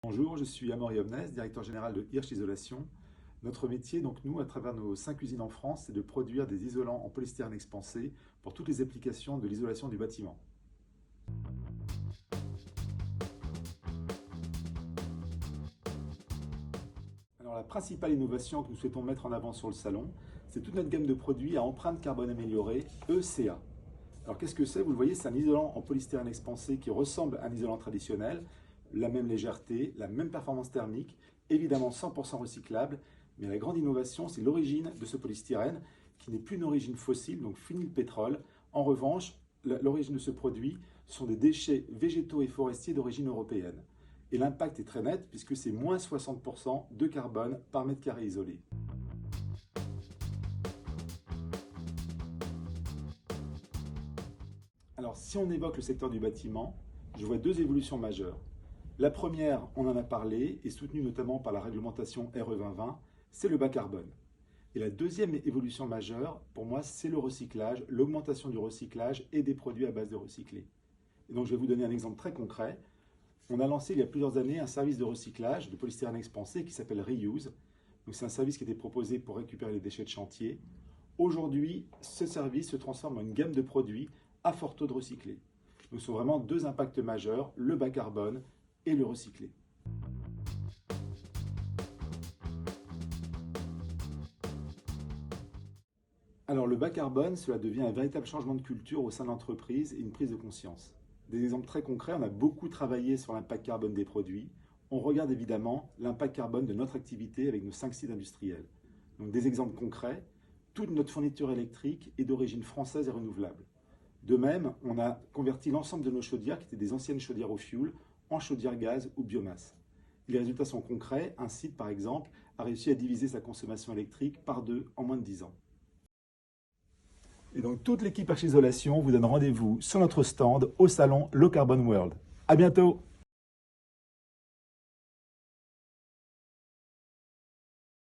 Bonjour, je suis Amaury Omnes, directeur général de Hirsch Isolation. Notre métier, donc nous, à travers nos 5 usines en France, c'est de produire des isolants en polystyrène expansé pour toutes les applications de l'isolation du bâtiment. Alors la principale innovation que nous souhaitons mettre en avant sur le salon, c'est toute notre gamme de produits à empreinte carbone améliorée, ECA. Alors qu'est-ce que c'est? Vous le voyez, c'est un isolant en polystyrène expansé qui ressemble à un isolant traditionnel, la même légèreté, la même performance thermique, évidemment 100% recyclable, mais la grande innovation, c'est l'origine de ce polystyrène qui n'est plus une origine fossile, donc fini le pétrole. En revanche, l'origine de ce produit sont des déchets végétaux et forestiers d'origine européenne. Et l'impact est très net puisque c'est moins 60% de carbone par mètre carré isolé. Alors si on évoque le secteur du bâtiment, je vois deux évolutions majeures. La première, on en a parlé, est soutenue notamment par la réglementation RE 2020, c'est le bas carbone. Et la deuxième évolution majeure, pour moi, c'est le recyclage, l'augmentation du recyclage et des produits à base de recyclés. Et donc je vais vous donner un exemple très concret. On a lancé il y a plusieurs années un service de recyclage de polystyrène expansé qui s'appelle Reuse. Donc c'est un service qui était proposé pour récupérer les déchets de chantier. Aujourd'hui, ce service se transforme en une gamme de produits à fort taux de recyclé. Donc ce sont vraiment deux impacts majeurs, le bas carbone et le recycler. Alors le bas carbone, cela devient un véritable changement de culture au sein de l'entreprise et une prise de conscience. Des exemples très concrets, on a beaucoup travaillé sur l'impact carbone des produits. On regarde évidemment l'impact carbone de notre activité avec nos 5 sites industriels. Donc des exemples concrets, toute notre fourniture électrique est d'origine française et renouvelable. De même, on a converti l'ensemble de nos chaudières, qui étaient des anciennes chaudières au fioul, en chaudière gaz ou biomasse. Les résultats sont concrets. Un site, par exemple, a réussi à diviser sa consommation électrique par 2 en moins de 10 ans. Et donc, toute l'équipe Hirsch Isolation vous donne rendez-vous sur notre stand au salon Low Carbon World. À bientôt!